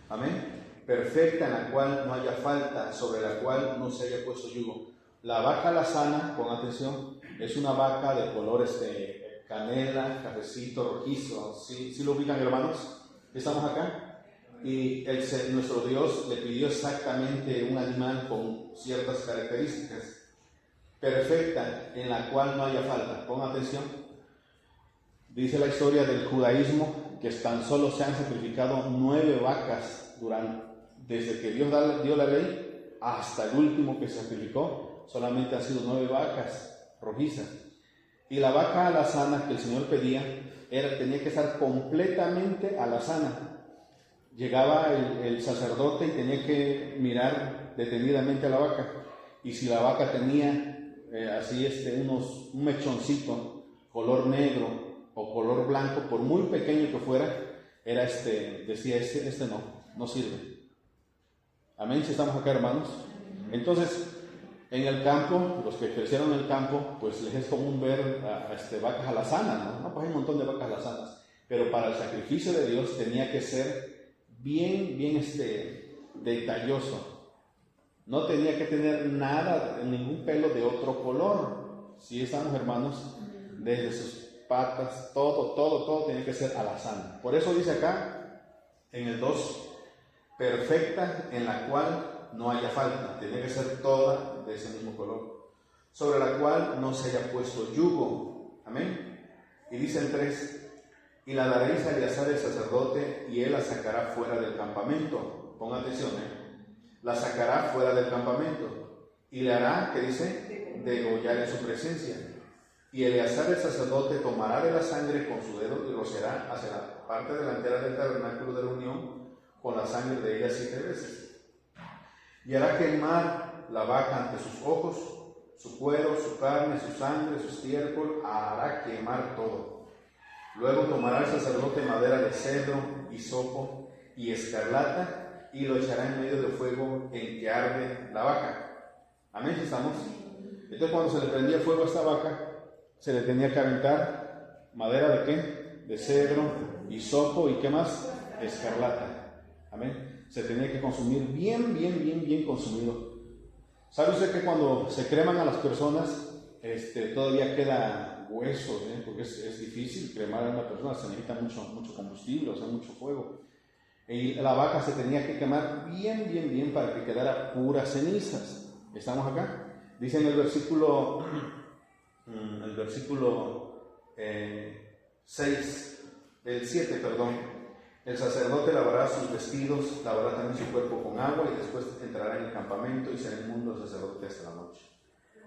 Amén. Perfecta, en la cual no haya falta, sobre la cual no se haya puesto yugo. La vaca alazana, con atención, es una vaca de color canela, cafecito, rojizo. ¿Sí lo ubican, hermanos? Estamos acá. Y nuestro Dios le pidió exactamente un animal con ciertas características. Perfecta, en la cual no haya falta. Pon atención. Dice la historia del judaísmo que tan solo se han sacrificado 9 vacas desde que Dios dio la ley hasta el último que se sacrificó. Solamente han sido 9 vacas rojizas. Y la vaca alazana que el Señor pedía tenía que estar completamente alazana. Llegaba el sacerdote y tenía que mirar detenidamente a la vaca. Y si la vaca tenía un mechoncito color negro o color blanco, por muy pequeño que fuera, era decía, no sirve. Amén, si estamos acá, hermanos. Entonces, en el campo, los que crecieron en el campo, pues les es común ver vacas alazanas, ¿no? Pues hay un montón de vacas alazanas, pero para el sacrificio de Dios tenía que ser bien detalloso. No tenía que tener nada, ningún pelo de otro color. Si estamos, hermanos, desde sus patas, todo tiene que ser alazán. Por eso dice acá, en el 2, perfecta, en la cual no haya falta. Tiene que ser toda de ese mismo color, sobre la cual no se haya puesto yugo. Amén. Y dice el 3, y la daréis a Eleazar el sacerdote, y él la sacará fuera del campamento. Ponga atención, la sacará fuera del campamento, y le hará, ¿qué dice? Degollar en su presencia. Y Eleazar el sacerdote tomará de la sangre con su dedo y rociará hacia la parte delantera del tabernáculo de reunión con la sangre de ella 7 veces. Y hará quemar la vaca ante sus ojos, su cuero, su carne, su sangre, su estiércol, hará quemar todo. Luego tomará el sacerdote madera de cedro, hisopo y escarlata y lo echará en medio del fuego en que arde la vaca. Amén, ¿estamos? Entonces, cuando se le prendía fuego a esta vaca, se le tenía que aventar madera de ¿qué? De cedro, hisopo y ¿qué más? Escarlata. Amén. Se tenía que consumir bien consumido. ¿Sabe usted que cuando se creman a las personas, todavía queda hueso, porque es difícil cremar a una persona, se necesita mucho combustible, o sea, mucho fuego. Y la vaca se tenía que quemar bien para que quedara puras cenizas. ¿Estamos acá? Dice en el versículo 7, el sacerdote lavará sus vestidos, lavará también su cuerpo con agua y después entrará en el campamento y será inmundo el sacerdote hasta la noche.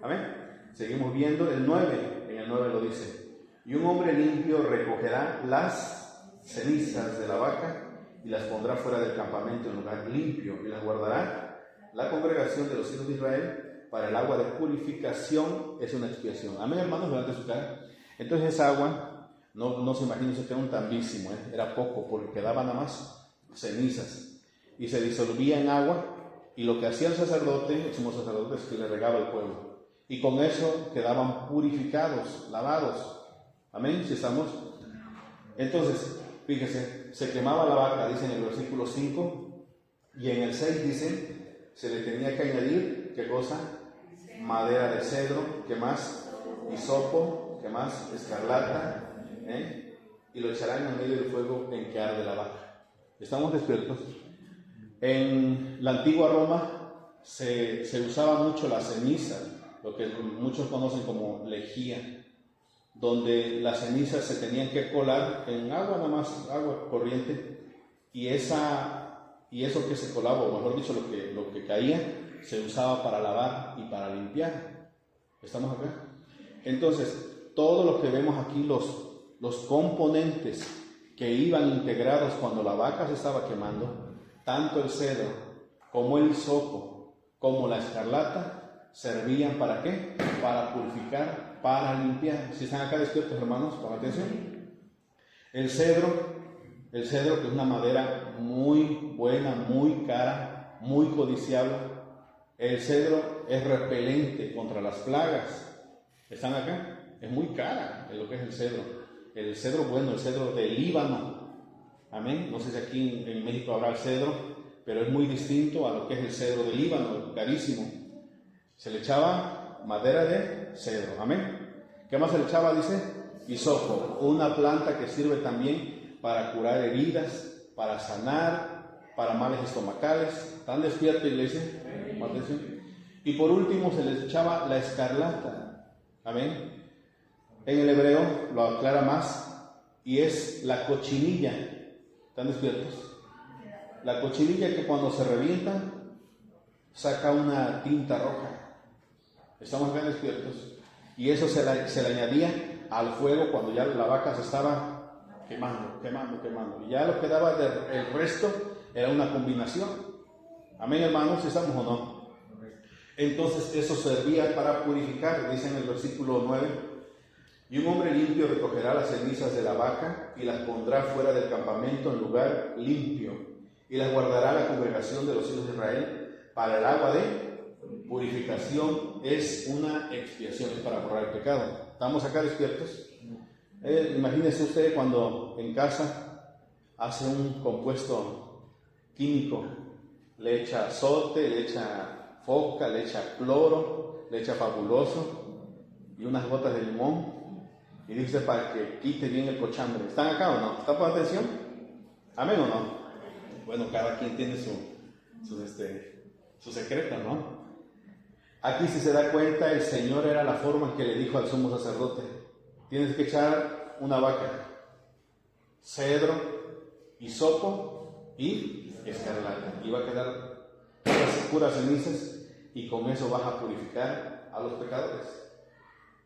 Amén. Seguimos viendo el 9, en el 9 lo dice, y un hombre limpio recogerá las cenizas de la vaca y las pondrá fuera del campamento en lugar limpio y las guardará la congregación de los hijos de Israel para el agua de purificación, es una expiación. Amén, hermanos, levante su cara. Entonces esa agua, no se imaginen que era un tambísimo, era poco, porque quedaba nada más cenizas, y se disolvía en agua, y lo que hacía el sacerdote, el sumo sacerdote, es que le regaba el pueblo, y con eso quedaban purificados, lavados. Amén, si estamos. Entonces, fíjese, se quemaba la vaca, dice en el versículo 5, y en el 6 dice, se le tenía que añadir, ¿qué cosa? Madera de cedro, ¿qué más? Hisopo, ¿qué más? Escarlata, y lo echarán en medio del fuego en que arde la vaca. ¿Estamos despiertos? En la antigua Roma se usaba mucho la ceniza, lo que muchos conocen como lejía, donde las cenizas se tenían que colar en agua, nada más, agua corriente, y eso que se colaba, o mejor dicho, lo que caía, se usaba para lavar y para limpiar. ¿Estamos acá? Entonces, todo lo que vemos aquí, los componentes que iban integrados cuando la vaca se estaba quemando, tanto el cedro como el hisopo, como la escarlata, servían ¿para qué? Para purificar, para limpiar. Si están acá despiertos, hermanos, con atención. El cedro, que es una madera muy buena, muy cara, muy codiciable. El cedro es repelente contra las plagas. ¿Están acá? Es muy cara lo que es el cedro. El cedro bueno, el cedro del Líbano. Amén. No sé si aquí en México habrá el cedro, pero es muy distinto a lo que es el cedro del Líbano, carísimo. Se le echaba madera de cedro. Amén. ¿Qué más se le echaba? Dice hisopo, una planta que sirve también para curar heridas, para sanar, para males estomacales. ¿Están despiertos, iglesia? Atención. Y por último se les echaba la escarlata. Amén. En el hebreo lo aclara más y es la cochinilla. ¿Están despiertos? La cochinilla que cuando se revienta saca una tinta roja. ¿Estamos bien despiertos? Y eso se le añadía al fuego cuando ya la vaca se estaba quemando. Y ya lo que daba el resto era una combinación. Amén, hermanos, ¿estamos o no? Entonces eso servía para purificar, dice en el versículo 9, y un hombre limpio recogerá las cenizas de la vaca y las pondrá fuera del campamento en lugar limpio, y las guardará la congregación de los hijos de Israel para el agua de purificación. Es una expiación, es para borrar el pecado. ¿Estamos acá despiertos? Imagínese usted cuando en casa hace un compuesto químico, le echa azote, le echa foca, le echa cloro, le echa fabuloso y unas gotas de limón y dice para que quite bien el cochambre. ¿Están acá o no? ¿Están poniendo atención? ¿Amén o no? Bueno, cada quien tiene su secreto, ¿no? Aquí, si se da cuenta, el Señor era la forma en que le dijo al sumo sacerdote: tienes que echar una vaca, cedro, hisopo y escarlata, y va a quedar puras cenizas, y con eso vas a purificar a los pecadores.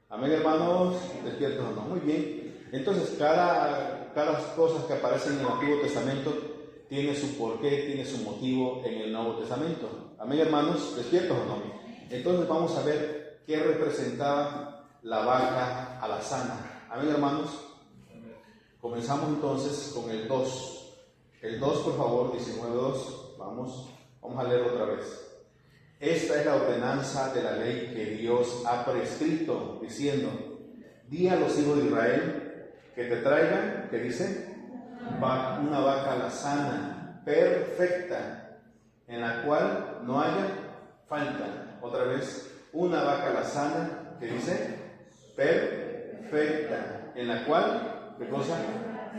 Amén, hermanos, despiertos o no. Muy bien. Entonces, cada cosa que aparece en el Antiguo Testamento tiene su porqué, tiene su motivo en el Nuevo Testamento. Amén, hermanos, despiertos o no. Entonces vamos a ver qué representaba la vaca alazana. Amén, hermanos. Comenzamos entonces con el 2. El 2, por favor, 19:2. Vamos a leer otra vez. Esta es la ordenanza de la ley que Dios ha prescrito, diciendo: di a los hijos de Israel que te traigan, ¿qué dice? Una vaca alazana, perfecta, en la cual no haya falta. Otra vez, una vaca alazana, ¿qué dice? Perfecta, en la cual, ¿qué cosa?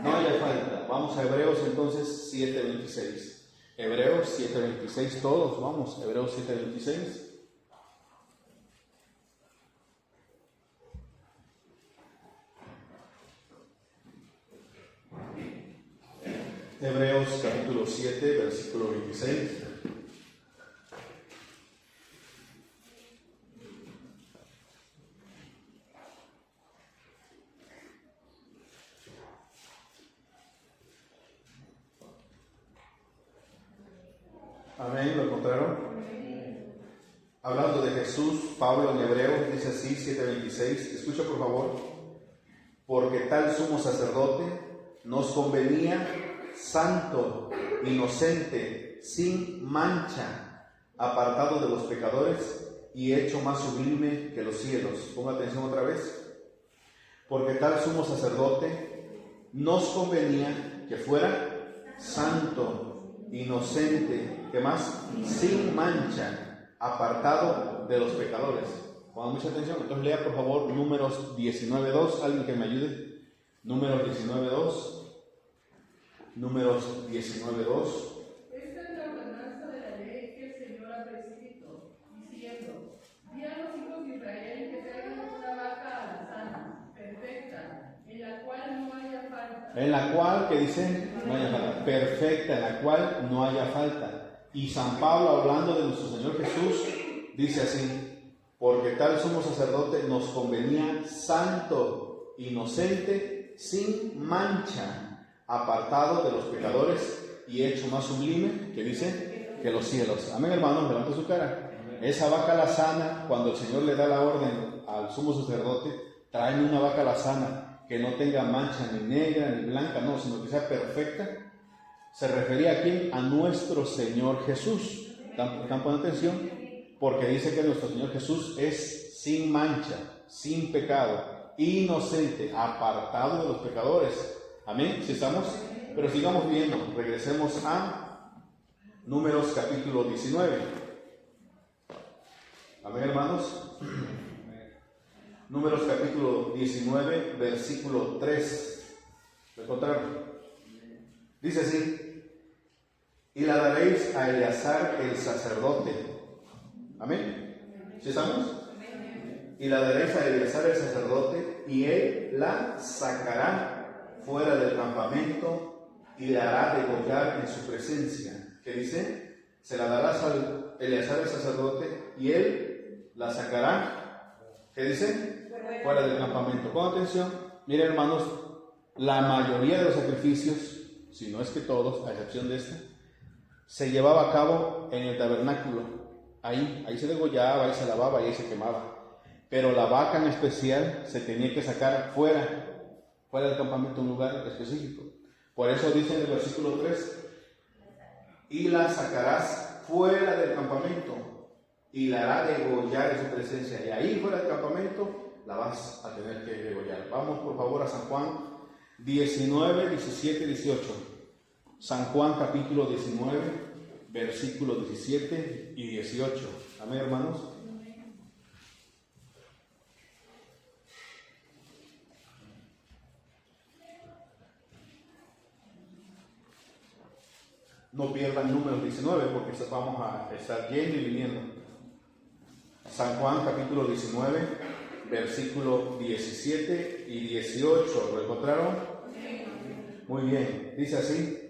No haya falta. Vamos a Hebreos entonces 7:26. Hebreos 7:26, todos vamos, Hebreos 7:26. Hebreos capítulo 7, versículo 26. Amén, ¿lo encontraron? Hablando de Jesús, Pablo en Hebreos dice así, 7:26, escucha por favor: porque tal sumo sacerdote nos convenía santo, inocente, sin mancha, apartado de los pecadores y hecho más sublime que los cielos. Ponga atención otra vez. Porque tal sumo sacerdote nos convenía que fuera santo, inocente, ¿qué más? Sin mancha, apartado de los pecadores. Pongan mucha atención. Entonces lea por favor Números 19:2. Alguien que me ayude. Números 19:2. Números 19:2. Esta es la ordenanza de la ley que el Señor ha prescrito, diciendo: di a los hijos de Israel que traigan una vaca alazana, perfecta, en la cual no haya falta. En la cual, ¿qué dice? No haya falta. Perfecta, en la cual no haya falta. Y San Pablo, hablando de nuestro Señor Jesús, dice así: porque tal sumo sacerdote nos convenía santo, inocente, sin mancha, apartado de los pecadores y hecho más sublime, que dice, que los cielos. Amén, hermanos, levanta su cara. Esa vaca alazana, cuando el Señor le da la orden al sumo sacerdote: tráeme una vaca alazana que no tenga mancha ni negra ni blanca, no, sino que sea perfecta, se refería a quién? A nuestro Señor Jesús. ¿Están poniendo atención? Porque dice que nuestro Señor Jesús es sin mancha, sin pecado, inocente, apartado de los pecadores. Amén. ¿Sí estamos? Pero sigamos viendo, regresemos a Números capítulo 19. Amén, hermanos. Números capítulo 19, versículo 3. ¿Lo encontraron? Dice así: y la daréis a Eleazar el sacerdote. Amén. ¿Sí estamos? Y la daréis a Eleazar el sacerdote, y él la sacará fuera del campamento y la hará degollar en su presencia. ¿Qué dice? Se la darás a Eleazar el sacerdote y él la sacará. ¿Qué dice? Fuera del campamento. Pon atención. Miren, hermanos, la mayoría de los sacrificios, si no es que todos, a excepción de este, se llevaba a cabo en el tabernáculo. Ahí se degollaba, ahí se lavaba, ahí se quemaba. Pero la vaca en especial se tenía que sacar fuera del campamento, un lugar específico. Por eso dice en el versículo 3: y la sacarás fuera del campamento y la hará degollar en su presencia. Y ahí fuera del campamento la vas a tener que degollar. Vamos por favor a San Juan 19, 17, 18. San Juan capítulo 19, versículos 17 y 18. Amén, hermanos. No pierdan número 19 porque vamos a estar yendo y viniendo. San Juan capítulo 19, versículo 17 y 18. ¿Lo encontraron? Muy bien. Dice así: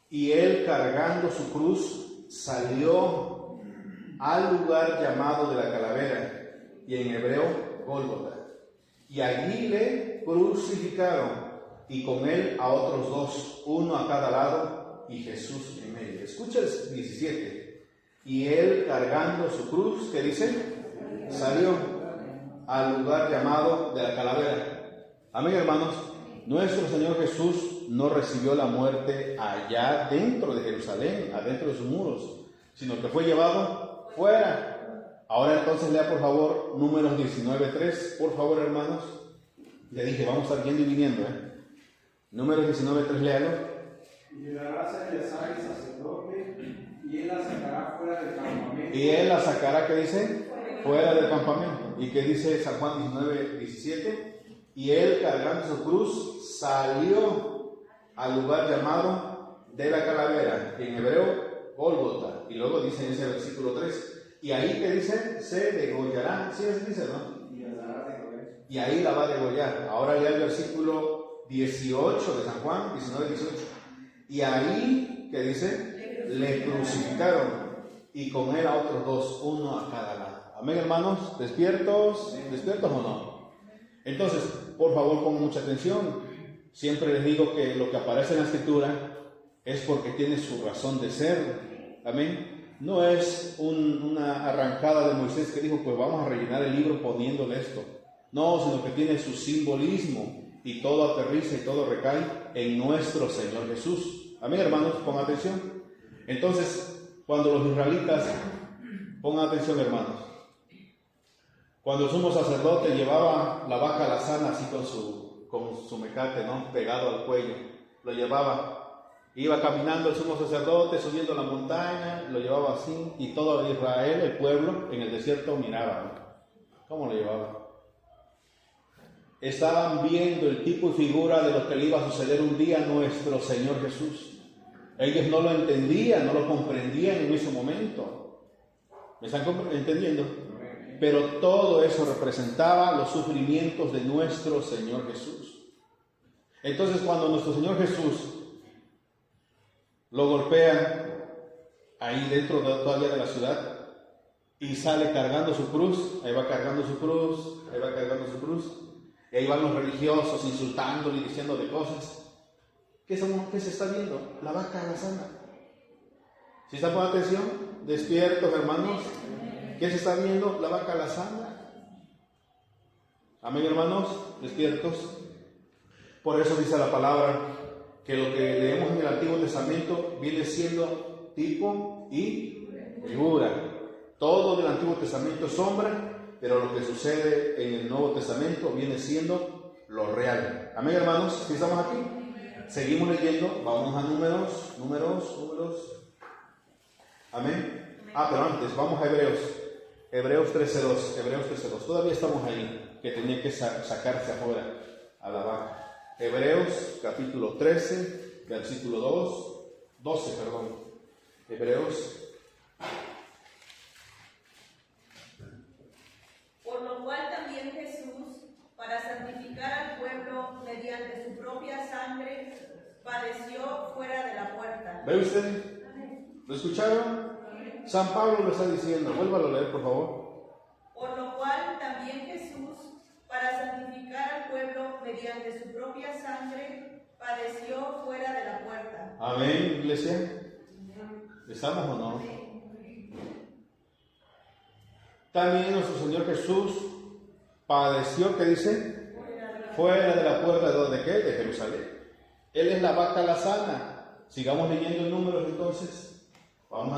y él, cargando su cruz, salió al lugar llamado de la calavera, y en hebreo Gólgota. Y allí le crucificaron, y con él a otros dos, uno a cada lado, y Jesús en medio. Escucha el 17. Y él, cargando su cruz, ¿qué dice? Salió al lugar llamado de la calavera. Amén, hermanos. Nuestro Señor Jesús no recibió la muerte allá dentro de Jerusalén, adentro de sus muros, sino que fue llevado fuera. Ahora entonces lea por favor Números 19:3, por favor, hermanos. Le dije, vamos a estar yendo y viniendo, Números 19:3, léalo. Y llegarás a Eleazar el sacerdote, y él la sacará fuera del campamento. Y él la sacará, ¿qué dice? Fuera del campamento. ¿Y qué dice San Juan 19:17? Y él, cargando su cruz, salió al lugar llamado de la calavera, en hebreo Gólgota. Y luego dice en ese versículo 3, y ahí que dice, se degollará. Sí, así dice, ¿no? Y ahí la va a degollar. Ahora lea el versículo 18 de San Juan, 19:18. Y ahí, que dice, le crucificaron, y con él a otros dos, uno a cada lado. Amén, hermanos. ¿Despiertos? ¿Despiertos o no? Entonces, por favor, pongan mucha atención. Siempre les digo que lo que aparece en la Escritura es porque tiene su razón de ser. Amén. No es una arrancada de Moisés que dijo, pues vamos a rellenar el libro poniéndole esto. No, sino que tiene su simbolismo. Y todo aterriza y todo recae en nuestro Señor Jesús. Amén, hermanos, pongan atención. Entonces, cuando los israelitas, pongan atención, hermanos, cuando el sumo sacerdote llevaba la vaca alazana así con su mecate, ¿no?, pegado al cuello, lo llevaba, iba caminando el sumo sacerdote, subiendo la montaña, lo llevaba así, y todo Israel, el pueblo, en el desierto miraba, ¿no? ¿Cómo lo llevaba? Estaban viendo el tipo y figura de lo que le iba a suceder un día a nuestro Señor Jesús. Ellos no lo entendían, no lo comprendían en ese momento. ¿Me están entendiendo? Pero todo eso representaba los sufrimientos de nuestro Señor Jesús. Entonces, cuando nuestro Señor Jesús lo golpean ahí dentro todavía de la ciudad y sale cargando su cruz, ahí va cargando su cruz, ahí va cargando su cruz, y ahí van los religiosos insultándole y diciéndole cosas. ¿Qué se está viendo? La vaca alazana. ¿Sí están poniendo atención? Despiertos, hermanos. ¿Qué se está viendo? La vaca alazana. Amén, hermanos. Despiertos. Por eso dice la palabra que lo que leemos en el Antiguo Testamento viene siendo tipo y figura. Todo del Antiguo Testamento es sombra, pero lo que sucede en el Nuevo Testamento viene siendo lo real. Amén, hermanos. ¿Sí estamos aquí? Seguimos leyendo, vamos a números. Amén. Pero antes, vamos a Hebreos 13:2. Todavía estamos ahí, que tenía que sacarse afuera a la vaca. Hebreos capítulo 13, versículo 12. Hebreos. Por lo cual también Jesús, para santificar al pueblo mediante su propia sangre, padeció fuera de la puerta. ¿Ve usted? ¿Lo escucharon? San Pablo lo está diciendo. Vuélvalo a leer, por favor. Por lo cual también Jesús, para santificar al pueblo mediante su propia sangre, padeció fuera de la puerta. Amén, iglesia. ¿Estamos o no? También nuestro Señor Jesús padeció, ¿qué dice? Fuera de la puerta. ¿De qué? De Jerusalén. Él es la vaca la sana. Sigamos leyendo en Números entonces. Vamos a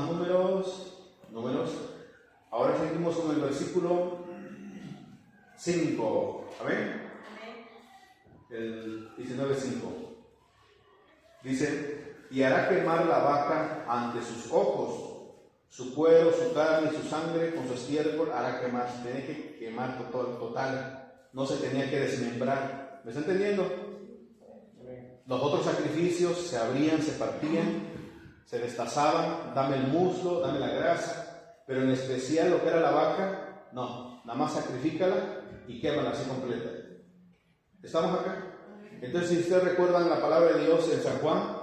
Números. Ahora seguimos con el versículo 5. Amén. El 19:5. Dice: y hará quemar la vaca ante sus ojos, su cuero, su carne y su sangre con su estiércol hará quemar. Se tenía que quemar total. No se tenía que desmembrar. ¿Me está entendiendo? Los otros sacrificios se abrían, se partían, se destazaban. Dame el muslo, dame la grasa. Pero en especial lo que era la vaca, no. Nada más sacrifícala y quémala así completa. ¿Estamos acá? Entonces, si ustedes recuerdan la palabra de Dios en San Juan,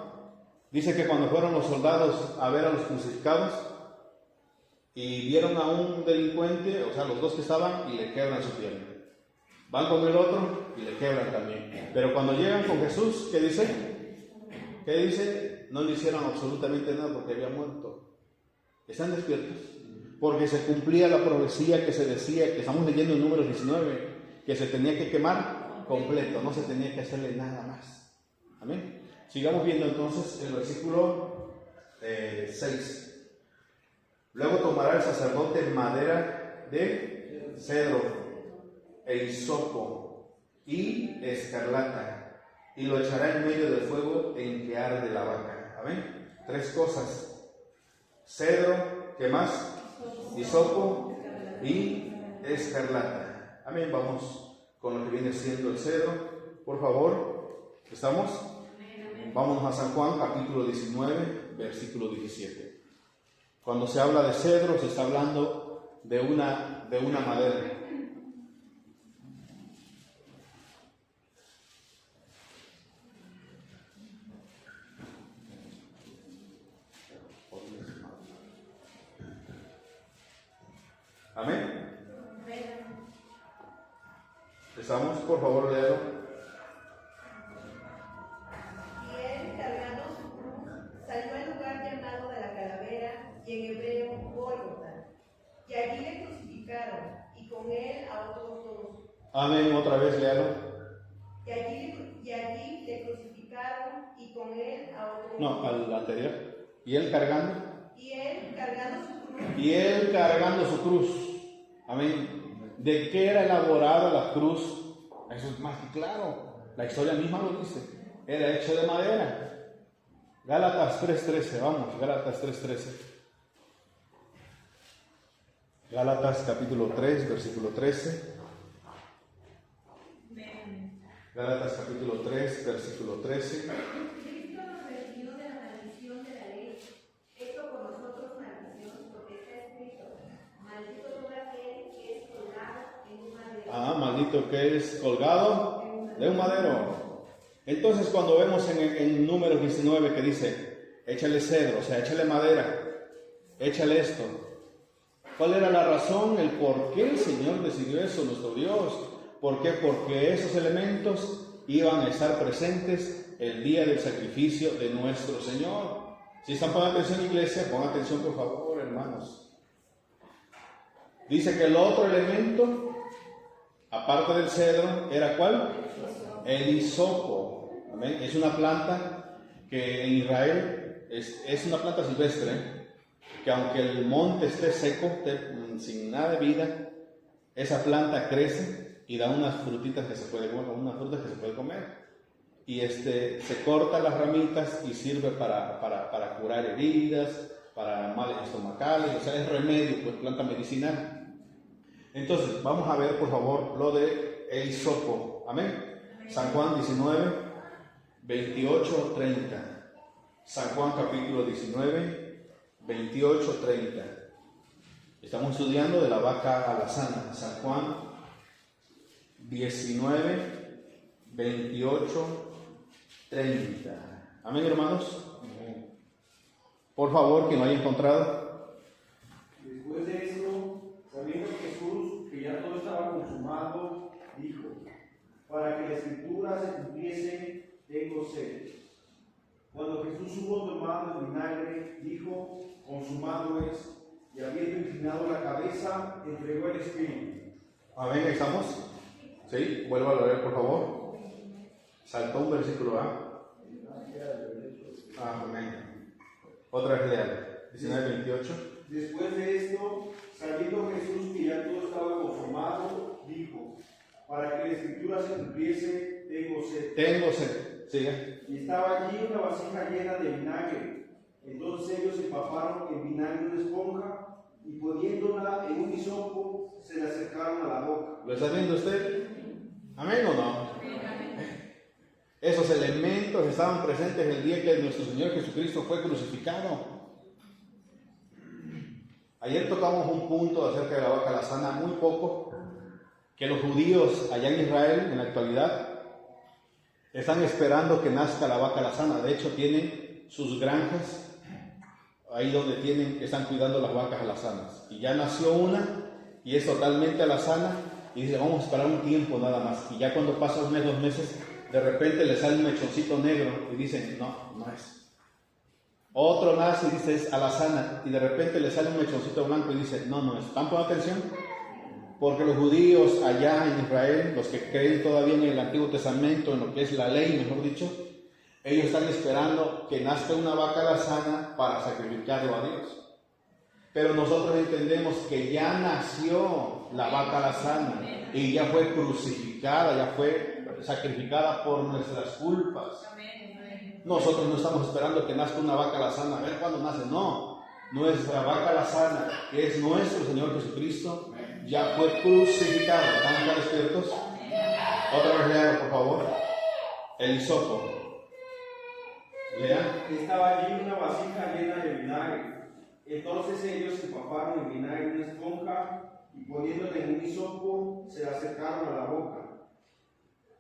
dice que cuando fueron los soldados a ver a los crucificados y vieron a un delincuente, o sea, los dos que estaban, y le quebran su pierna. Van con el otro y le quebran también. Pero cuando llegan con Jesús, ¿qué dice? No le hicieron absolutamente nada porque había muerto. ¿Están despiertos? Porque se cumplía la profecía que se decía, que estamos leyendo en Números 19, que se tenía que quemar completo, no se tenía que hacerle nada más. Amén. Sigamos viendo entonces el versículo 6. Luego tomará el sacerdote madera de cedro e hisopo y escarlata y lo echará en medio del fuego en que arde la vaca. Amén. 3 cosas: cedro, ¿qué más? Hisopo y escarlata. Amén. Vamos con lo que viene siendo el cedro, por favor. ¿Estamos? Vámonos a San Juan capítulo 19, versículo 17. Cuando se habla de cedro, se está hablando de una madera. Amén. ¿Estamos? Por favor, léalo. Y él, cargando su cruz, salió al lugar llamado de la calavera, y en hebreo Gólgota. Y allí le crucificaron, y con él a otros 2. Amén. Otra vez, léalo. Y allí le crucificaron, y con él a otros 2. No, al anterior. ¿Y él cargando? Y él cargando su cruz. Y él cargando su cruz. Amén. ¿De qué era elaborada la cruz? Eso es más que claro. La historia misma lo dice. Era hecho de madera. Gálatas 3:13. Vamos, Gálatas 3:13. Gálatas capítulo 3, versículo 13. Gálatas capítulo 3, versículo 13. Cristo nos redimió de la maldición de la ley, hecho por nosotros maldición, porque está escrito: maldito todo aquel que es colgado en un madero. Maldito que es colgado de un madero. Entonces, cuando vemos en Números 19 que dice: échale cedro, o sea, échale madera, échale esto. ¿Cuál era la razón, el por qué el Señor decidió eso, nuestro Dios? ¿Por qué? Porque esos elementos iban a estar presentes el día del sacrificio de nuestro Señor. Si están poniendo atención, iglesia, pongan atención por favor, hermanos. Dice que el otro elemento, aparte del cedro, ¿era cuál? El hisopo. ¿Amén? Es una planta que en Israel es una planta silvestre, que aunque el monte esté seco, sin nada de vida, esa planta crece y da unas frutitas que se puede comer, y se cortan las ramitas y sirve para curar heridas, para males estomacales, o sea, es remedio, pues planta medicinal. Entonces, vamos a ver, por favor, lo de el hisopo. Amén. San Juan 19, 28, 30. San Juan capítulo 19, 28, 30. Estamos estudiando de la vaca alazana. San Juan 19, 28, 30. Amén, hermanos. Por favor, quien lo haya encontrado. Después de esto, sabiendo Jesús que ya todo estaba consumado, dijo: para que la escritura se cumpliese, tengo sed. Cuando Jesús hubo tomado el vinagre, dijo: consumado es, y habiendo inclinado la cabeza, entregó el espíritu. Amén, ahí estamos. Sí, vuelvo a leer, por favor. Saltó un versículo A. Amén. Otra vez leal. 19, 28. Después de esto, sabiendo Jesús que ya todo estaba consumado, dijo: para que la escritura se cumpliese, tengo sed. Tengo sed. Sigue. Y estaba allí una vasija llena de vinagre. Entonces ellos empaparon el vinagre en una esponja y poniéndola en un hisopo, se le acercaron a la boca. ¿Lo está viendo usted? ¿Amén o no? Esos elementos estaban presentes el día que nuestro Señor Jesucristo fue crucificado. Ayer tocamos un punto acerca de la vaca alazana, muy poco, que los judíos allá en Israel, en la actualidad, están esperando que nazca la vaca alazana. De hecho, tienen sus granjas, ahí donde están cuidando las vacas alazanas. Y ya nació una, y es totalmente alazana, y dice, vamos a esperar un tiempo nada más. Y ya cuando pasa un mes, 2 meses, de repente le sale un mechoncito negro, y dicen, no, no es. Otro nace y dice, es alazana, y de repente le sale un mechoncito blanco y dice, no, no es. ¿Están poniendo atención? Porque los judíos allá en Israel, los que creen todavía en el Antiguo Testamento, en lo que es la ley, mejor dicho, ellos están esperando que nazca una vaca alazana para sacrificarlo a Dios. Pero nosotros entendemos que ya nació la vaca alazana y ya fue crucificada, ya fue sacrificada por nuestras culpas. Nosotros no estamos esperando que nazca una vaca alazana, a ver cuándo nace, no. Nuestra vaca alazana, que es nuestro Señor Jesucristo, ya fue crucificado. ¿Están acá despiertos? Otra vez lean, por favor. El hisopo. Lean. Estaba allí una vasija llena de vinagre. Entonces ellos empaparon el vinagre en una esponja y poniéndole en un hisopo, se la acercaron a la boca.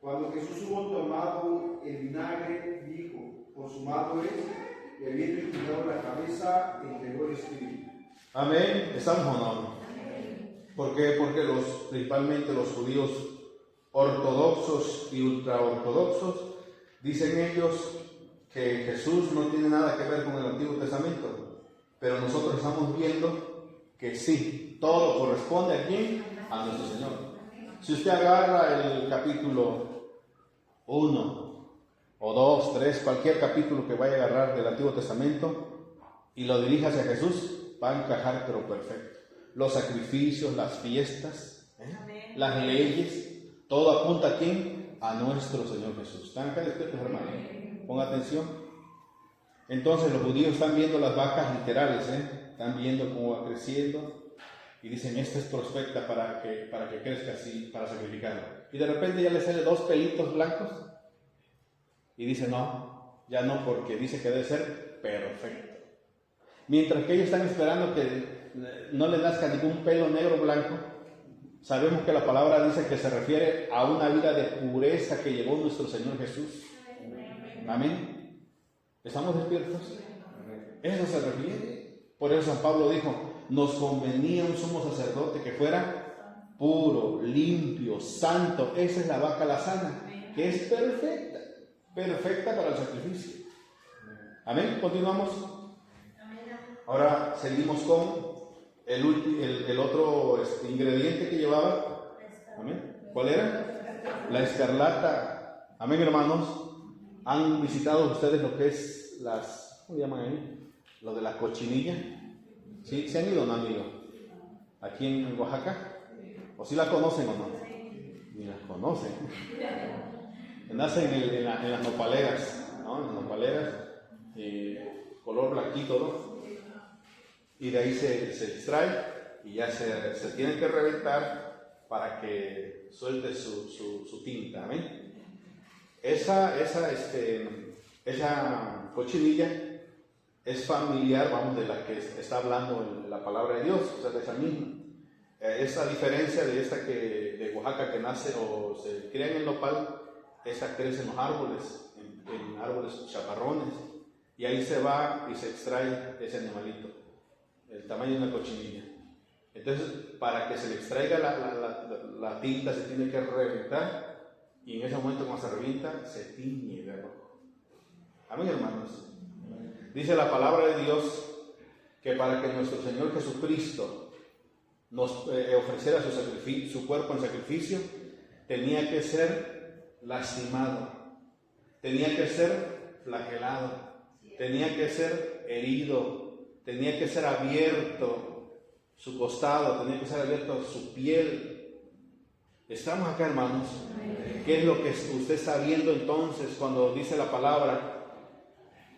Cuando Jesús hubo tomado el vinagre, dijo: consumado es, y habiendo inclinado la cabeza, entregó el espíritu. Amén. ¿Estamos o no? ¿Por qué? Porque principalmente los judíos ortodoxos y ultraortodoxos dicen ellos que Jesús no tiene nada que ver con el Antiguo Testamento, pero nosotros estamos viendo que sí, todo corresponde a quién, a nuestro Señor. Si usted agarra el capítulo 1 o 2, 3, cualquier capítulo que vaya a agarrar del Antiguo Testamento y lo dirija hacia Jesús, va a encajar pero perfecto. Los sacrificios, las fiestas, las leyes, todo apunta a quién, a nuestro Señor Jesús. ¿Están acá despiertos, hermanos? Ponga atención. Entonces los judíos están viendo las vacas literales, están viendo cómo va creciendo y dicen, esta es prospecta para que crezca así, para sacrificarlo. Y de repente ya le sale 2 pelitos blancos y dice, no, ya no, porque dice que debe ser perfecto. Mientras que ellos están esperando que no le nazca ningún pelo negro blanco, sabemos que la palabra dice que se refiere a una vida de pureza que llevó nuestro Señor Jesús. Amén. ¿Estamos despiertos? Eso se refiere. Por eso San Pablo dijo, nos convenía un sumo sacerdote que fuera puro, limpio, santo. Esa es la vaca alazana, que es perfecta, perfecta para el sacrificio. Amén. Continuamos. Ahora seguimos con el otro ingrediente que llevaba. Amén. ¿Cuál era? La escarlata. Amén, hermanos. ¿Han visitado ustedes lo que es ¿cómo llaman ahí? Lo de la cochinilla. ¿Sí? ¿Se han ido o no han ido? Aquí en Oaxaca. ¿O si la conocen o no? Ni la conocen. nace en las nopaleras, ¿no? En las nopaleras, color blanquito, ¿no? Y de ahí se extrae y ya se tiene que reventar para que suelte su tinta, ¿amén? Esa cochinilla es familiar, vamos, de la que está hablando la palabra de Dios, o sea, de esa misma. Esa diferencia de esta de Oaxaca, que nace o se cría en el nopal, esa crece en los árboles, en árboles chaparrones, y ahí se va y se extrae ese animalito, el tamaño de una cochinilla. Entonces, para que se le extraiga la tinta, se tiene que reventar, y en ese momento, cuando se revienta, se tiñe de rojo. Amén, hermanos. Dice la palabra de Dios que para que nuestro Señor Jesucristo nos ofreciera su cuerpo en sacrificio, tenía que ser lastimado, tenía que ser flagelado, tenía que ser herido, tenía que ser abierto su costado, tenía que ser abierto su piel. ¿Estamos acá, hermanos? ¿Qué es lo que usted está viendo entonces cuando dice la palabra?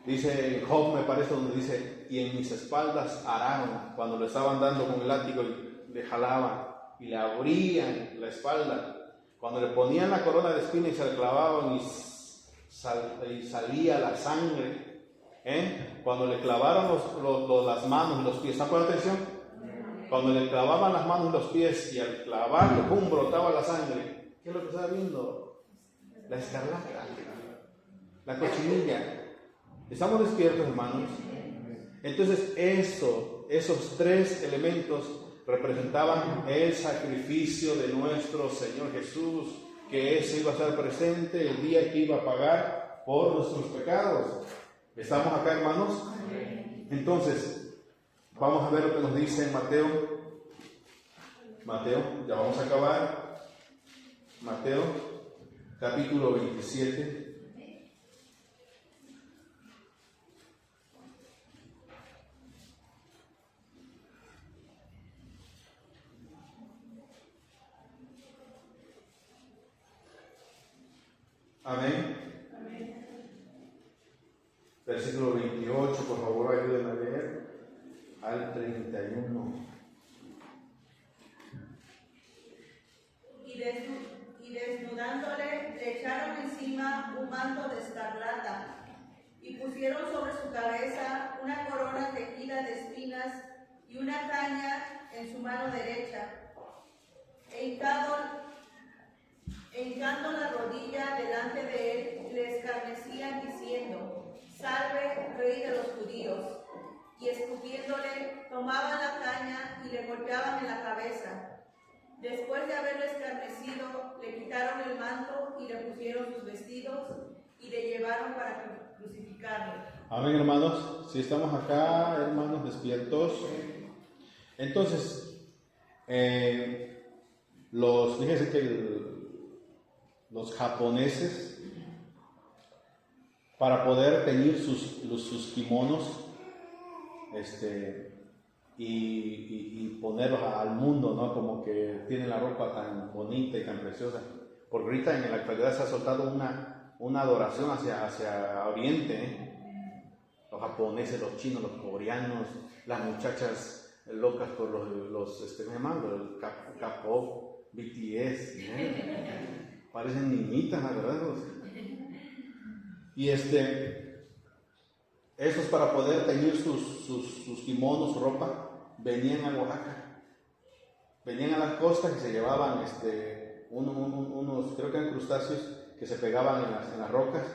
Dice en Job, me parece, donde dice: y en mis espaldas araron, cuando le estaban dando con el látigo y le jalaban y le abrían la espalda, cuando le ponían la corona de espinas y se la clavaban y salía la sangre, cuando le clavaron las manos y los pies. ¿Están poniendo atención? Cuando le clavaban las manos y los pies y al clavarlo, ¡pum!, brotaba la sangre. ¿Qué es lo que estaba viendo? La escarlata, la cochinilla. ¿Estamos despiertos, hermanos? Entonces esos tres elementos representaban el sacrificio de nuestro Señor Jesús, que ese iba a estar presente el día que iba a pagar por nuestros pecados. ¿Estamos acá, hermanos? Entonces, vamos a ver lo que nos dice en Mateo, ya vamos a acabar. Mateo, capítulo 27. Amén. Versículo 28, por favor, ayúdenme a leer al 31. Y desnudándole, le echaron encima un manto de escarlata, y pusieron sobre su cabeza una corona tejida de espinas y una caña en su mano derecha, hincando la rodilla delante de él, le escarnecían diciendo: Salve, Rey de los judíos. Y escupiéndole, tomaban la caña y le golpeaban en la cabeza. Después de haberlo escarnecido, le quitaron el manto y le pusieron sus vestidos y le llevaron para crucificarlo. Amén, hermanos. Si estamos acá, hermanos, despiertos. Entonces, fíjense que los japoneses, para poder teñir sus kimonos y ponerlos al mundo, ¿no? Como que tienen la ropa tan bonita y tan preciosa, porque ahorita en la actualidad se ha soltado una adoración hacia Oriente, los japoneses, los chinos, los coreanos, las muchachas locas por los ¿cómo se llaman? El K-pop, BTS, parecen niñitas, la verdad. Y esos, para poder teñir sus kimonos, su ropa, venían a Oaxaca, venían a las costas y se llevaban unos, creo que eran crustáceos, que se pegaban en las rocas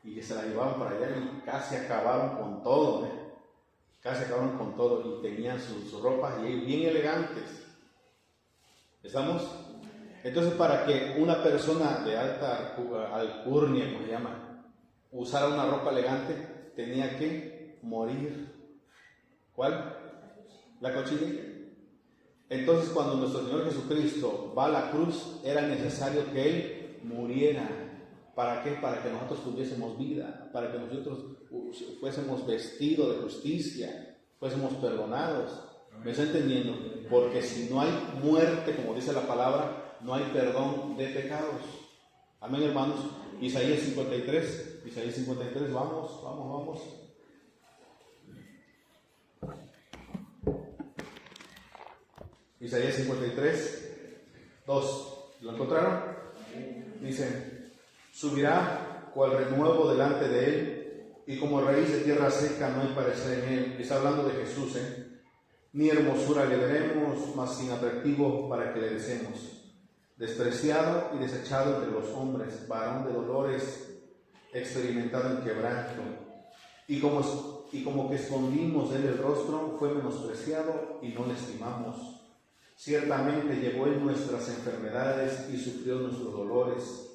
y que se las llevaban para allá y casi acabaron con todo, y tenían sus ropas y bien elegantes. ¿Estamos? Entonces, para que una persona de alta alcurnia, como se llama, usara una ropa elegante, tenía que morir. ¿Cuál? La cochinilla. Entonces, cuando nuestro Señor Jesucristo va a la cruz, era necesario que Él muriera. ¿Para qué? Para que nosotros tuviésemos vida, para que nosotros fuésemos vestidos de justicia, fuésemos perdonados. ¿Me está entendiendo? Porque si no hay muerte, como dice la palabra, no hay perdón de pecados. Amén, hermanos. Isaías 53. Isaías 53, vamos. Isaías 53, 2. ¿Lo encontraron? Dice: subirá cual renuevo delante de él, y como raíz de tierra seca no hay parecer en él. Está hablando de Jesús, Ni hermosura le veremos, mas sin atractivo para que le deseemos. Despreciado y desechado entre los hombres, varón de dolores, experimentado en quebranto. Y como que escondimos de él el rostro, fue menospreciado y no le estimamos. Ciertamente llevó él nuestras enfermedades y sufrió nuestros dolores.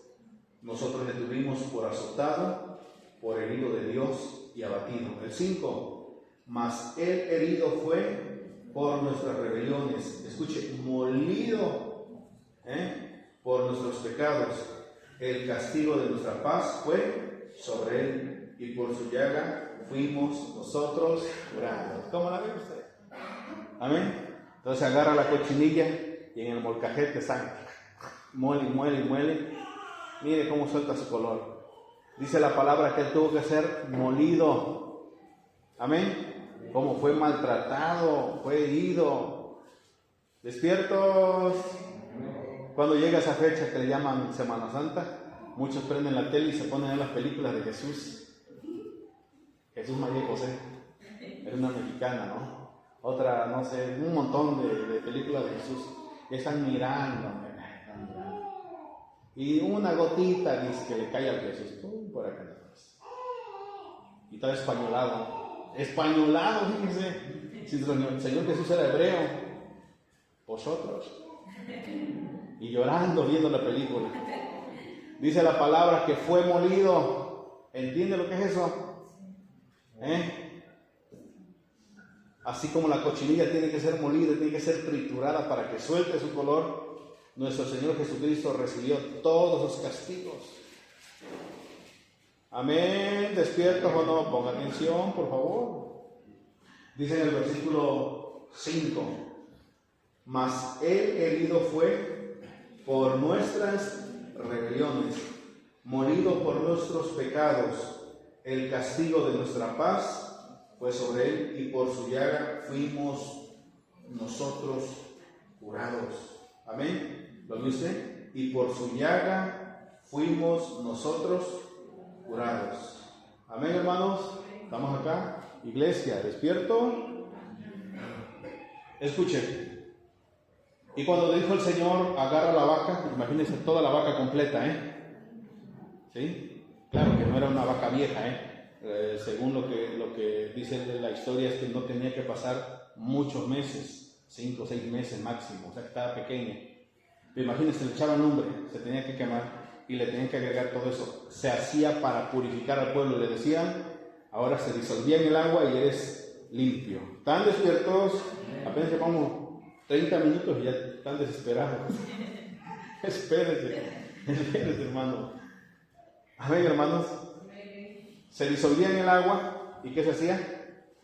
Nosotros le tuvimos por azotado, por herido de Dios y abatido. El 5. Mas él herido fue por nuestras rebeliones. Escuche, molido por nuestros pecados. El castigo de nuestra paz fue sobre él, y por su llaga fuimos nosotros curados. ¿Cómo la ve usted? Amén. Entonces agarra la cochinilla y en el molcajete sangre. Muele. Mire cómo suelta su color. Dice la palabra que él tuvo que ser molido. Amén. Como fue maltratado, fue herido. Despiertos. Cuando llega esa fecha que le llaman Semana Santa, muchos prenden la tele y se ponen a las películas de Jesús. Jesús, María y José. Es una mexicana, ¿no? Otra, no sé, un montón de películas de Jesús. Están mirando. Y una gotita dice que le cae al Jesús. Por acá. Y está españolado. Fíjense. Si el Señor Jesús era hebreo, vosotros. Y llorando viendo la película. Dice la palabra que fue molido. ¿Entiende lo que es eso? Así como la cochinilla tiene que ser molida, tiene que ser triturada para que suelte su color, nuestro Señor Jesucristo recibió todos los castigos. Amén. ¿Despiertos o no? Ponga atención, por favor. Dice en el versículo 5: mas él herido fue por nuestras rebeliones, molido por nuestros pecados. El castigo de nuestra paz fue sobre él, y por su llaga fuimos nosotros curados. Amén. ¿Lo viste? Y por su llaga fuimos nosotros curados. Amén, hermanos. Estamos acá. Iglesia, despierto. Escuchen. Y cuando dijo el Señor, agarra la vaca, imagínense toda la vaca completa, ¿sí? Claro que no era una vaca vieja, según lo que dice la historia, es que no tenía que pasar muchos meses, 5 o 6 meses máximo, o sea que estaba pequeña. Pero imagínense, le echaban lumbre, se tenía que quemar y le tenían que agregar todo eso. Se hacía para purificar al pueblo, le decían, ahora se disolvía en el agua y eres limpio. ¿Están despiertos? Apenas llevamos 30 minutos y ya están desesperados. Espérense, hermano. Amén, hermanos. Se disolvía en el agua, ¿y qué se hacía?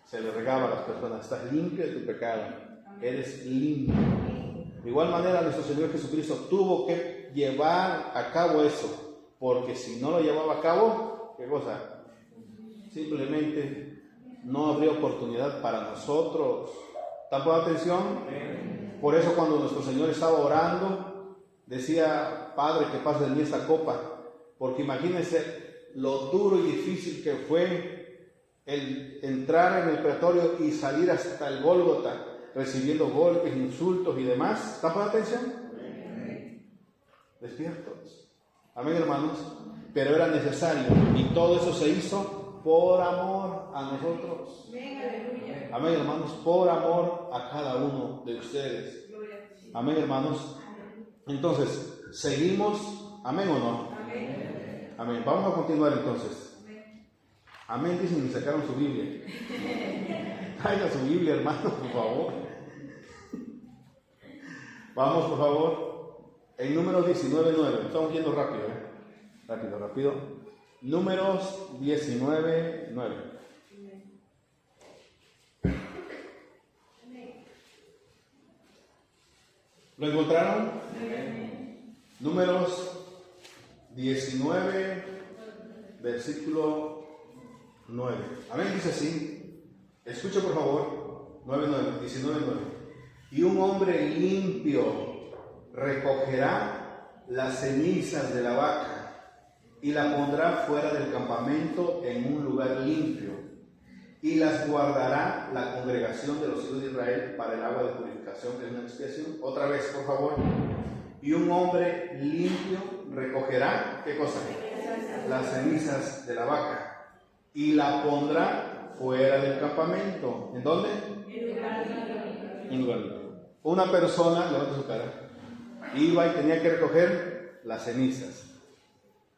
Se le regaba a las personas: estás limpio de tu pecado, eres limpio. De igual manera, nuestro Señor Jesucristo tuvo que llevar a cabo eso, porque si no lo llevaba a cabo, ¿qué cosa? Simplemente no habría oportunidad para nosotros. ¿Están poniendo atención? Por eso cuando nuestro Señor estaba orando, decía: Padre, que pase de mí esta copa, porque imagínense lo duro y difícil que fue el entrar en el pretorio y salir hasta el Gólgota, recibiendo golpes, insultos y demás. ¿Están poniendo atención? Despiertos. Amén, hermanos. Pero era necesario, y todo eso se hizo por amor a nosotros. Amén, hermanos, por amor a cada uno de ustedes. Amén, hermanos. Entonces, ¿seguimos? ¿Amén o no? Amén. Vamos a continuar entonces. Amén, dicen y sacaron su Biblia. Traiga su Biblia, hermano, por favor. Vamos, por favor. En Números 19:9. Estamos yendo rápido, Rápido. Números 19:9. ¿Lo encontraron? Números 19, versículo 9. Amén, dice así. Escucha por favor. 19:9. Y un hombre limpio recogerá las cenizas de la vaca y la pondrá fuera del campamento en un lugar limpio, y las guardará la congregación de los hijos de Israel para el agua de purificación, que es una expiación. Otra vez, por favor. Y un hombre limpio recogerá, ¿qué cosa? Las cenizas de la vaca y la pondrá fuera del campamento. ¿En dónde? En lugar limpio. Una persona, levanta su cara, iba y tenía que recoger las cenizas,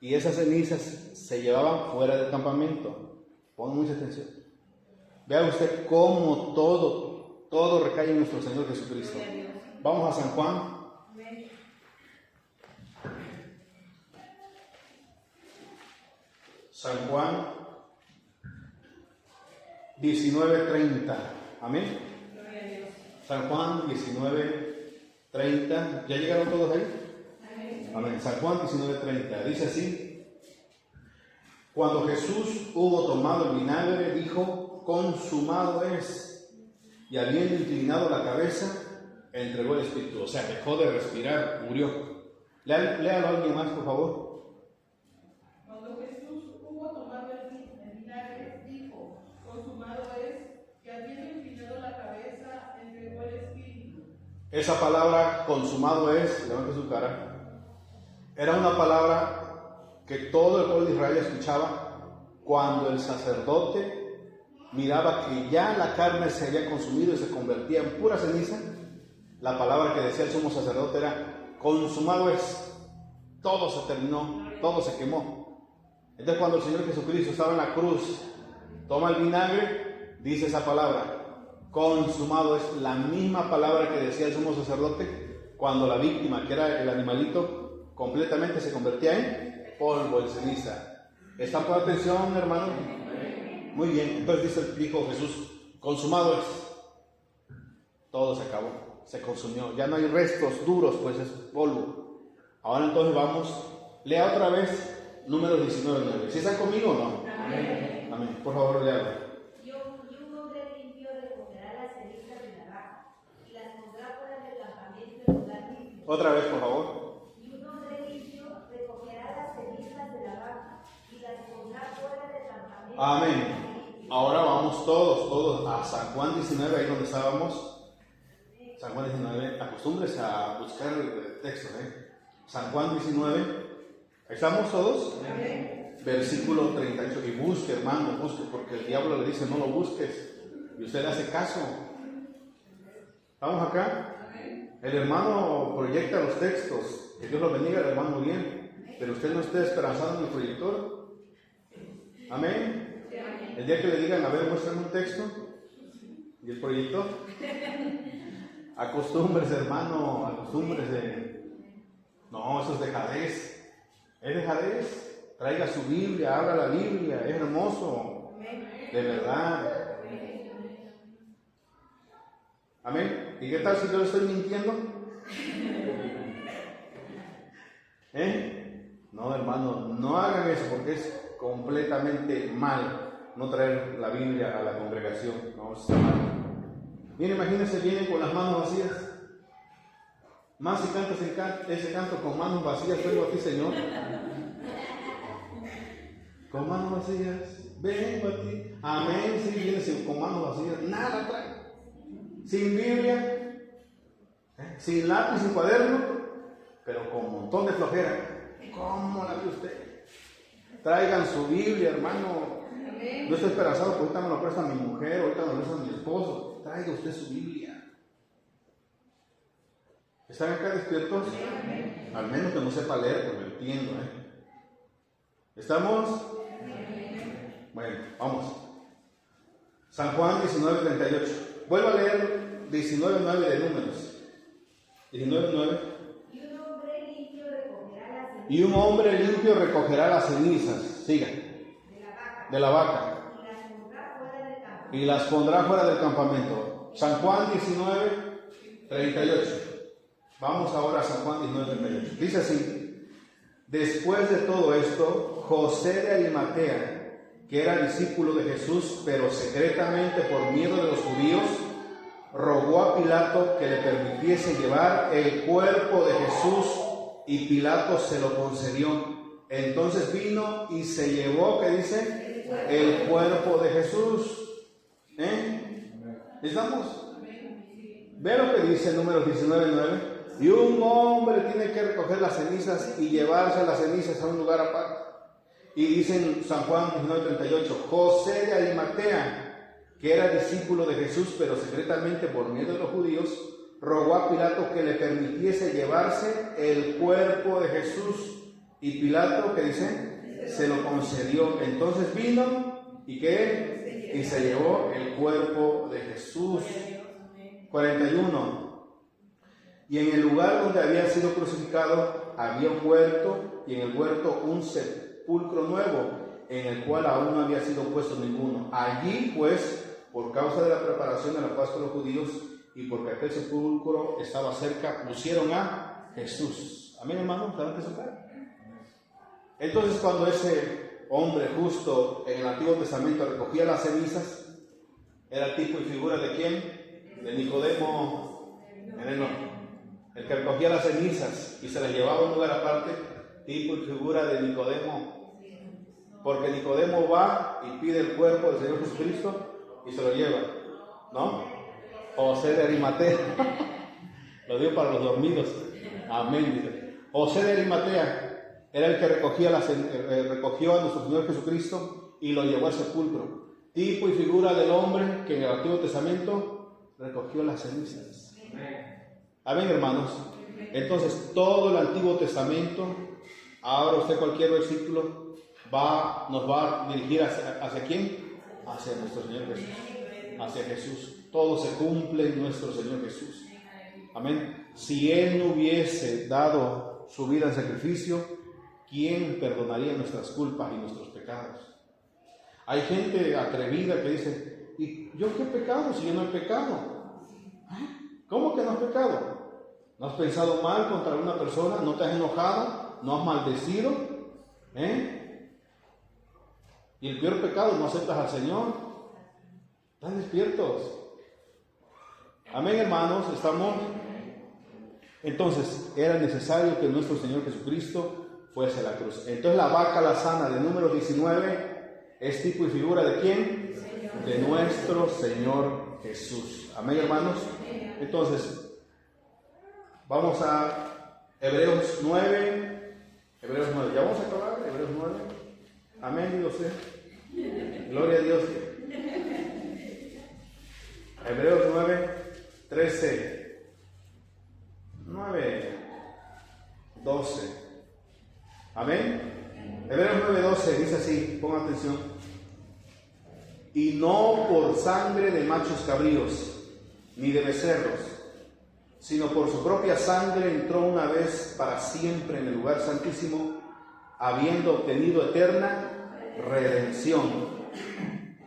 y esas cenizas se llevaban fuera del campamento. Pongan mucha atención. Vea usted cómo todo recae en nuestro Señor Jesucristo. Vamos a San Juan. San Juan 19:30. Amén. San Juan 19:30. ¿Ya llegaron todos ahí? Amén. San Juan 19:30. Dice así: cuando Jesús hubo tomado el vinagre, dijo: consumado es. Y habiendo inclinado la cabeza, entregó el espíritu. O sea, dejó de respirar, murió. Léalo a alguien más, por favor. Cuando Jesús hubo tomado el vinagre, dijo: consumado es. Y habiendo inclinado la cabeza, entregó el espíritu. Esa palabra, consumado es, levante su cara, era una palabra que todo el pueblo de Israel escuchaba cuando el sacerdote miraba que ya la carne se había consumido y se convertía en pura ceniza. La palabra que decía el sumo sacerdote era: consumado es. Todo se terminó, todo se quemó. Entonces, cuando el Señor Jesucristo estaba en la cruz, toma el vinagre, dice esa palabra: consumado es. La misma palabra que decía el sumo sacerdote cuando la víctima, que era el animalito, completamente se convertía en polvo, en ceniza. ¿Están con atención, hermano? Muy bien. Entonces dijo Jesús: consumado es. Todo se acabó, se consumió. Ya no hay restos duros, pues es polvo. Ahora entonces vamos, lea otra vez Números 19:9. ¿Sí están conmigo o no? Amén. Amén. Por favor, léalo. Y un hombre limpio recogerá las cenizas de la vaca y las pondrá fuera del campamento en lugar limpio. Otra vez, por favor. Y un hombre limpio recogerá las cenizas de la vaca y las pondrá fuera del campamento. Amén. Ahora vamos todos a San Juan 19, ahí donde estábamos. San Juan 19, acostúmbrese a buscar el texto, San Juan 19, ahí estamos todos. Amén. Versículo 38, y busque, hermano, busque, porque el diablo le dice: no lo busques, y usted le hace caso. ¿Estamos acá? El hermano proyecta los textos, que Dios lo bendiga, el hermano, muy bien, pero usted no esté esperanzado en el proyector. Amén. El día que le digan: a ver, muéstrame un texto, y el proyector, acostúmbrese, hermano, acostúmbrese. No, eso es dejadez. Es dejadez. Traiga su Biblia, abra la Biblia, es hermoso. De verdad. Amén. ¿Y qué tal si yo le estoy mintiendo? No, hermano, no hagan eso, porque es completamente mal no traer la Biblia a la congregación. No, eso está mal. Bien, imagínense, vienen con las manos vacías. Más si cantas ese canto con manos vacías, vengo a ti, Señor. Con manos vacías, vengo a ti. Amén. Si vienes con manos vacías, nada trae. Sin Biblia, sin lápiz, sin cuaderno, pero con un montón de flojera. ¿Cómo la ve usted? Traigan su Biblia, hermano. No estoy esperanzado, porque ahorita me lo presta mi mujer, ahorita me lo presta mi esposo. Traiga usted su Biblia. ¿Están acá despiertos? Al menos que no sepa leer, pues me entiendo, ¿Estamos? Bueno, vamos. San Juan 19:38. Vuelvo a leer 19:9 de Números. 19:9. Y un hombre limpio recogerá las cenizas. Siga. De la vaca. Y las pondrá fuera del campamento. San Juan 19:38. Vamos ahora a San Juan 19:38. Dice así: Después de todo esto, José de Arimatea, que era discípulo de Jesús, pero secretamente por miedo de los judíos, rogó a Pilato que le permitiese llevar el cuerpo de Jesús, y Pilato se lo concedió. Entonces vino y se llevó, ¿qué dice? El cuerpo de Jesús. ¿Estamos? Ve lo que dice el número 19:9. Y un hombre tiene que recoger las cenizas y llevarse las cenizas a un lugar aparte. Y dice en San Juan 19:38, José de Arimatea, que era discípulo de Jesús, pero secretamente por miedo de los judíos, rogó a Pilato que le permitiese llevarse el cuerpo de Jesús. Y Pilato, ¿qué dice? Se lo concedió. Entonces vino, ¿y qué? Y se llevó el cuerpo de Jesús. 41. Y en el lugar donde había sido crucificado había un huerto, y en el huerto un sepulcro nuevo, en el cual aún no había sido puesto ninguno. Allí, pues, por causa de la preparación de la Pascua de los judíos, y porque aquel sepulcro estaba cerca, pusieron a Jesús. Amén, hermanos. Entonces, cuando ese hombre justo en el Antiguo Testamento recogía las cenizas, era tipo y figura de quién? De Nicodemo, el que recogía las cenizas y se las llevaba a un lugar aparte, tipo y figura de Nicodemo, porque Nicodemo va y pide el cuerpo del Señor Jesucristo y se lo lleva, ¿no? José de Arimatea, lo digo para los dormidos, amén, dice. José de Arimatea era el que recogió a nuestro Señor Jesucristo y lo llevó al sepulcro, tipo y figura del hombre que en el Antiguo Testamento recogió las cenizas. Amén, hermanos. Entonces, todo el Antiguo Testamento, ahora usted cualquier versículo nos va a dirigir hacia quién? Hacia nuestro Señor Jesús. Hacia Jesús. Todo se cumple en nuestro Señor Jesús. Amén. Si Él no hubiese dado su vida en sacrificio, ¿quién perdonaría nuestras culpas y nuestros pecados? Hay gente atrevida que dice, ¿y yo qué he pecado si yo no he pecado? ¿Cómo que no has pecado? ¿No has pensado mal contra alguna persona? ¿No te has enojado? ¿No has maldecido? Y el peor pecado, no aceptas al Señor. ¿Están despiertos? Amén, hermanos, estamos. Entonces, era necesario que nuestro Señor Jesucristo fuese a la cruz. Entonces, la vaca alazana de número 19 es tipo y figura ¿de quién? De nuestro Señor Jesús. Amén, hermanos. Entonces, vamos a Hebreos 9. Hebreos 9. Ya vamos a acabar. Hebreos 9. Amén, Dios sea. Gloria a Dios. Hebreos 9, 13. 9, 12. Amén. Hebreos 9, 12 dice así. Pongan atención. Y no por sangre de machos cabríos, ni de becerros, sino por su propia sangre entró una vez para siempre en el lugar santísimo, habiendo obtenido eterna redención.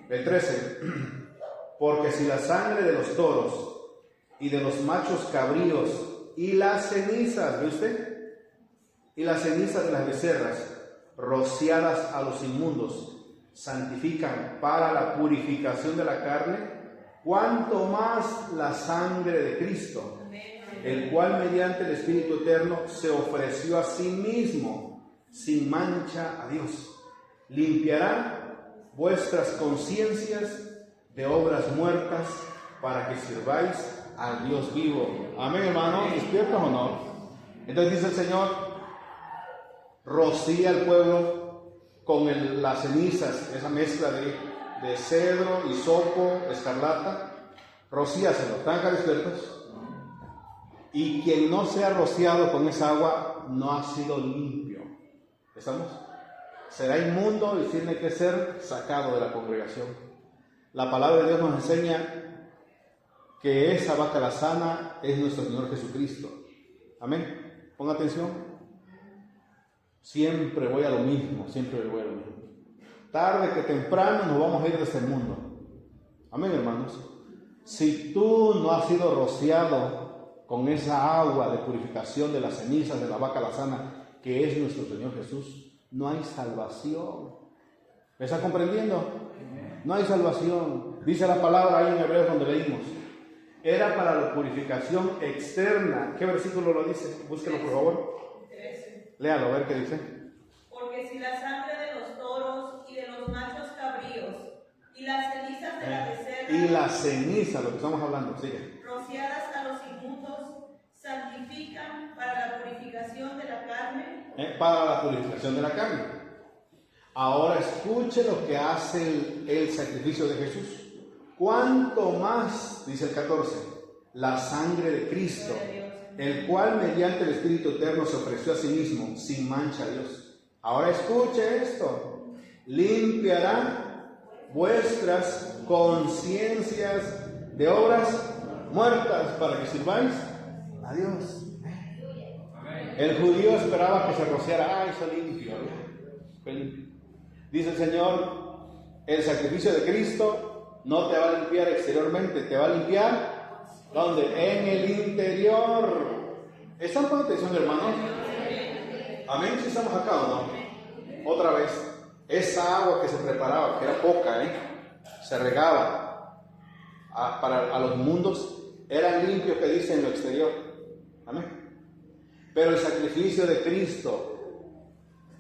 El 13. Porque si la sangre de los toros y de los machos cabríos y las cenizas, ¿ve usted? Y las cenizas de las becerras rociadas a los inmundos santifican para la purificación de la carne, cuanto más la sangre de Cristo, el cual mediante el Espíritu Eterno se ofreció a sí mismo sin mancha a Dios, limpiará vuestras conciencias de obras muertas para que sirváis al Dios vivo. Amén, hermanos, ¿despiertos o no? Entonces dice el Señor, rocía al pueblo con las cenizas, esa mezcla de cedro, hisopo, escarlata, rocíaselo. ¿Están acá despiertos? Y quien no sea rociado con esa agua no ha sido limpio. ¿Estamos? Será inmundo y tiene que ser sacado de la congregación. La palabra de Dios nos enseña que esa vaca alazana es nuestro Señor Jesucristo. Amén. Ponga atención. Siempre voy a lo mismo, Tarde que temprano nos vamos a ir de este mundo. Amén, hermanos. Si tú no has sido rociado con esa agua de purificación de las cenizas de la vaca alazana que es nuestro Señor Jesús, no hay salvación. ¿Me está comprendiendo? No hay salvación. Dice la palabra ahí en Hebreos donde leímos. Era para la purificación externa. ¿Qué versículo lo dice? Búsquelo por favor. 13. Léalo, a ver qué dice. Porque si la sangre de los toros y de los machos cabríos y las cenizas de la becerra Y la ceniza, lo que estamos hablando, sigue. rociadas a los inmundos santifican para la purificación de la carne. Para la purificación de la carne. Ahora escuche lo que hace el sacrificio de Jesús. ¿Cuánto más, dice el 14, la sangre de Cristo, el cual mediante el Espíritu Eterno se ofreció a sí mismo sin mancha a Dios? Ahora escuche esto. Limpiará vuestras conciencias de obras muertas para que sirváis a Dios. El judío esperaba que se rociara. Eso limpio. Fue limpio. Dice el Señor, el sacrificio de Cristo no te va a limpiar exteriormente, te va a limpiar ¿dónde? En el interior. ¿Están poniendo atención, hermanos? Amén, si estamos acá o no. Otra vez, esa agua que se preparaba, que era poca, se regaba a los mundos, eran limpios, que dice, en lo exterior. Amén. Pero el sacrificio de Cristo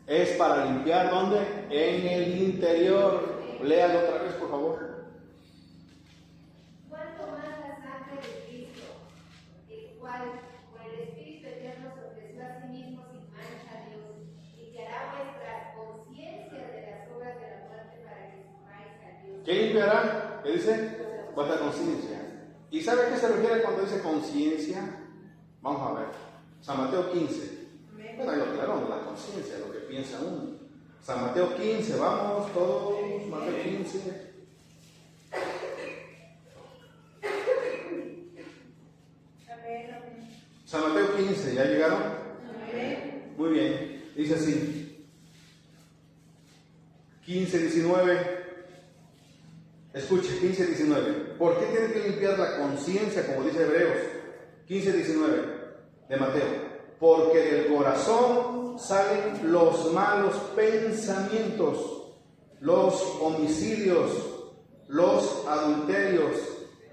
es para limpiar, ¿dónde? En el interior. Léalo otra vez, por favor. Cuanto más la sangre de Cristo, el cual por el Espíritu Eterno se ofreció a sí mismo sin mancha a Dios, limpiará vuestras conciencias de las obras de la muerte para que sirváis a Dios. ¿Qué limpiará? ¿Qué dice? Vuestra conciencia. ¿Y sabe a qué se refiere cuando dice conciencia? Vamos a ver. San Mateo 15. Bueno, ahí lo claro, la conciencia, lo que piensa uno. San Mateo 15, vamos todos, Mateo 15. San Mateo 15, ¿ya llegaron? Muy bien, dice así. 15, 19. Escuche, 15, 19. ¿Por qué tiene que limpiar la conciencia, como dice Hebreos? 15, 19 de Mateo. Porque del corazón salen los malos pensamientos, los homicidios, los adulterios,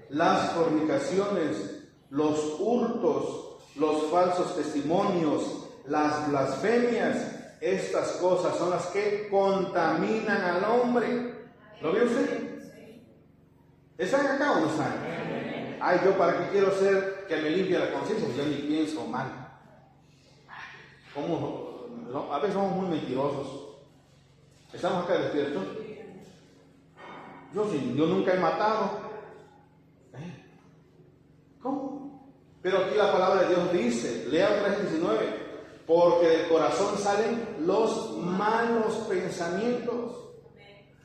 las fornicaciones, los hurtos, los falsos testimonios, las blasfemias. Estas cosas son las que contaminan al hombre. ¿Lo ve usted? ¿Están acá o no están? Ay, yo para qué quiero ser que me limpie la conciencia, yo ni pienso mal. A veces somos muy mentirosos. ¿Estamos acá despiertos? Yo nunca he matado. ¿Cómo? Pero aquí la palabra de Dios dice, lea otra vez 19, porque del corazón salen los malos pensamientos,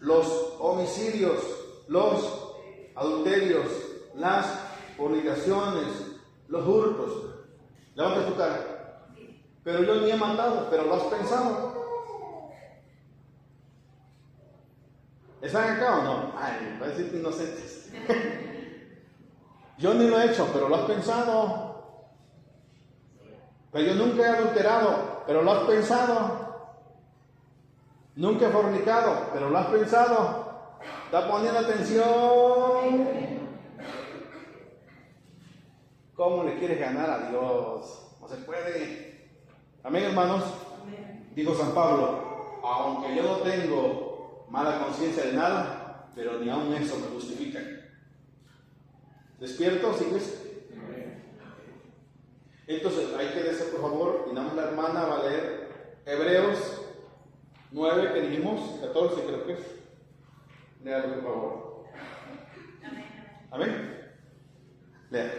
los homicidios, los adulterios, las fornicaciones, los hurtos. Levanta tu cara. Pero yo ni he matado, pero lo has pensado. ¿Están acá o no? Ay, me parece inocentes. Yo ni lo he hecho, pero lo has pensado. Pero yo nunca he adulterado, pero lo has pensado. Nunca he fornicado, pero lo has pensado. ¿Está poniendo atención? ¿Cómo le quieres ganar a Dios? No se puede. Amén, hermanos. Dijo San Pablo, aunque yo no tengo mala conciencia de nada, pero ni aun eso me justifica. ¿Despiertos, iglesia? Entonces, hay que decir, por favor, y nada más la hermana va a leer Hebreos 9, que dijimos, 14 creo que es. Léalo, por favor. Amén. Lea.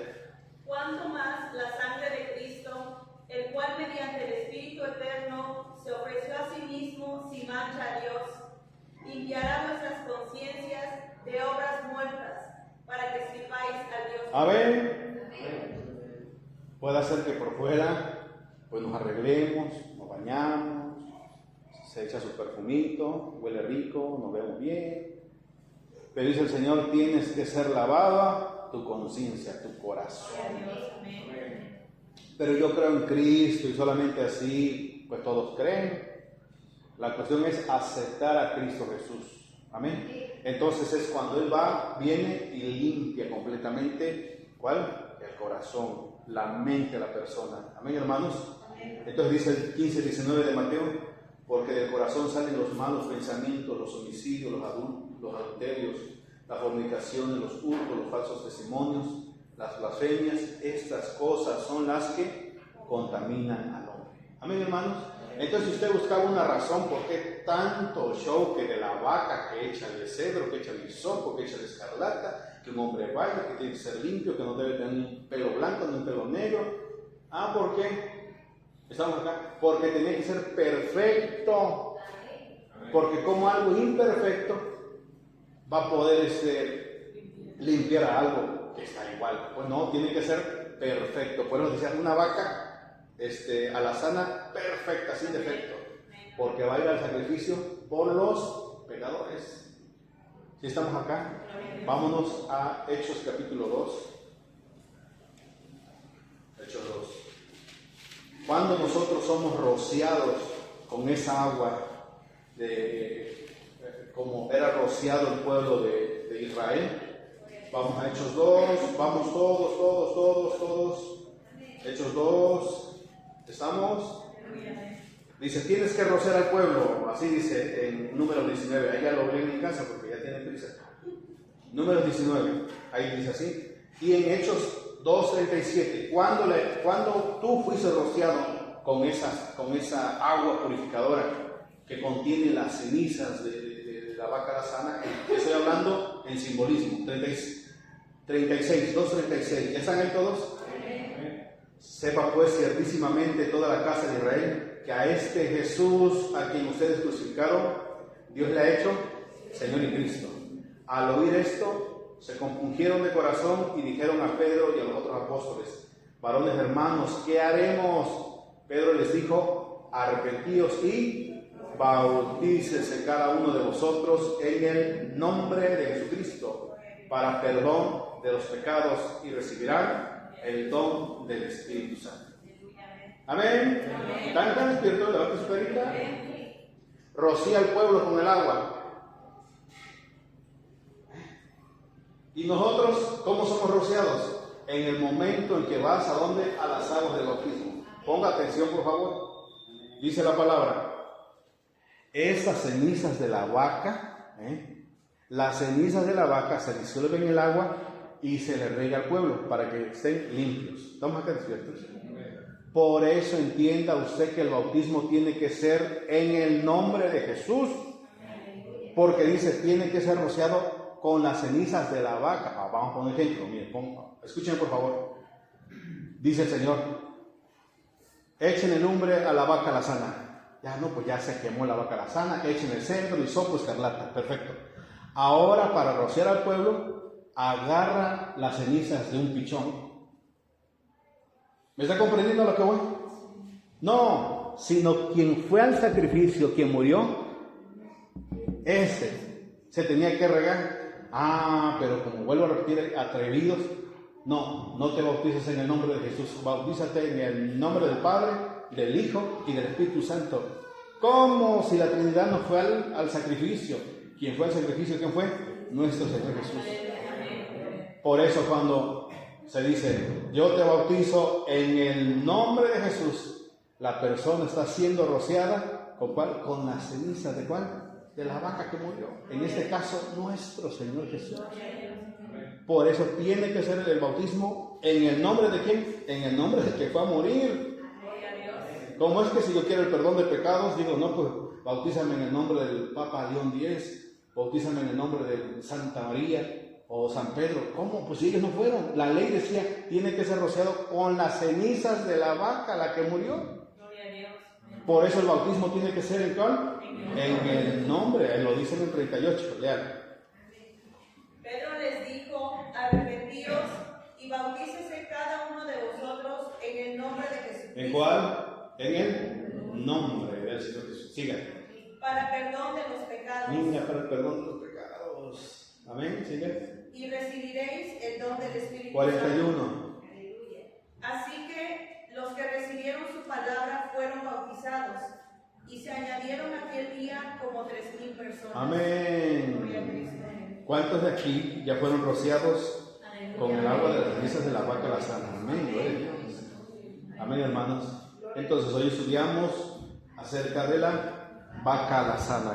Cuanto más la sangre de Cristo, el cual mediante el Espíritu Eterno se ofreció a sí mismo sin mancha a Dios, limpiará nuestras conciencias de obras muertas, para que sirváis a Dios. Amén. Puede ser que por fuera pues nos arreglemos, nos bañamos, se echa su perfumito, huele rico, nos vemos bien. Pero dice el Señor, tienes que ser lavada tu conciencia, tu corazón. Pero yo creo en Cristo y solamente así. pues todos creen. La cuestión es aceptar a Cristo Jesús. Amén. Entonces es cuando Él va, viene y limpia completamente, ¿cuál? El corazón, la mente de la persona. Amén, hermanos. Entonces dice el 15-19 de Mateo: porque del corazón salen los malos pensamientos, los homicidios, los adulterios, las fornicaciones, los hurtos, los falsos testimonios, las blasfemias. Estas cosas son las que contaminan al hombre. Amén, hermanos. Entonces, si usted buscaba una razón por qué tanto show, que de la vaca que echa el cedro, que echa el hisopo, que echa la escarlata, que un hombre vaya, que tiene que ser limpio, que no debe tener un pelo blanco ni un pelo negro. ¿Por qué? Estamos acá. Porque tenía que ser perfecto. Porque como algo imperfecto va a poder limpiar a algo que está igual. Pues no, tiene que ser perfecto. Por eso decían, una vaca alazana perfecta, sin defecto, porque va a ir al sacrificio por los pecadores. ¿Sí estamos acá? Vámonos a Hechos capítulo 2. Hechos 2. Cuando nosotros somos rociados con esa agua, como era rociado el pueblo de Israel, vamos a Hechos 2, vamos todos. Hechos 2. ¿Estamos? Dice, tienes que rociar al pueblo. Así dice en número 19. Ahí ya lo leen en casa porque ya tienen prisa. Número 19. Ahí dice así. Y en Hechos 2:37. Cuando tú fuiste rociado con esa agua purificadora que contiene las cenizas de la vaca alazana, estoy hablando en simbolismo. 36. 2:36. ¿Ya están ahí todos? Sepa pues ciertísimamente toda la casa de Israel que a este Jesús a quien ustedes crucificaron, Dios le ha hecho Señor y Cristo. Al oír esto, se compungieron de corazón y dijeron a Pedro y a los otros apóstoles: varones hermanos, ¿qué haremos? Pedro les dijo: arrepentíos y bautícese cada uno de vosotros en el nombre de Jesucristo para perdón de los pecados y recibirán el don del Espíritu Santo. Amén. ¿Están despiertos? Levanta su carita. Rocía al pueblo con el agua. ¿Y nosotros cómo somos rociados? En el momento en que vas a dónde? A las aguas del bautismo. Ponga atención, por favor. Dice la palabra: estas cenizas de la vaca, las cenizas de la vaca se disuelven en el agua y se le rega al pueblo para que estén limpios. ¿Estamos acá despiertos? Por eso entienda usted que el bautismo tiene que ser en el nombre de Jesús, porque dice, tiene que ser rociado con las cenizas de la vaca. Vamos a poner ejemplo. Miren, escuchen por favor. Dice el Señor: echen el lumbre a la vaca alazana. Ya no, pues ya se quemó la vaca alazana. Echen el cedro, hisopo, escarlata. Perfecto. Ahora, para rociar al pueblo, agarra las cenizas de un pichón. ¿Me está comprendiendo lo que voy? No, sino quien fue al sacrificio, quien murió, ese se tenía que regar. Pero como vuelvo a repetir, atrevidos, no te bautices en el nombre de Jesús, bautízate en el nombre del Padre, del Hijo y del Espíritu Santo. ¿Cómo? Si la Trinidad no fue al sacrificio. ¿Quién fue al sacrificio? ¿Quién fue? Nuestro Señor Jesús. Por eso cuando se dice, yo te bautizo en el nombre de Jesús, la persona está siendo rociada, ¿con cuál? Con la ceniza de cuál? De la vaca que murió. En este caso, nuestro Señor Jesús. Por eso tiene que ser el bautismo en el nombre de ¿quién? En el nombre del que fue a morir. ¿Cómo es que si yo quiero el perdón de pecados, digo, no, pues bautízame en el nombre del Papa León X, bautízame en el nombre de Santa María o San Pedro? ¿Cómo? Pues si ellos no fueron. La ley decía, tiene que ser rociado con las cenizas de la vaca, la que murió. Por eso el bautismo tiene que ser ¿en cuál? En el nombre, lo dicen en el 38, lean. Pedro les dijo: arrepentíos y bautícese cada uno de vosotros en el nombre de Jesucristo. ¿En cuál? En el nombre del Señor Jesús. Sigan. Para perdón de los pecados. Niña, para el perdón de los pecados. Amén. Sigue. Y recibiréis el don del Espíritu 41. Santo. Así que los que recibieron su palabra fueron bautizados, como 3,000 personas. Amén. Gloria a Cristo. ¿Cuántos de aquí ya fueron rociados con el agua de las cenizas de la vaca alazana? Amén. Gloria a Dios. Amén, hermanos. Entonces, hoy estudiamos acerca de la vaca alazana.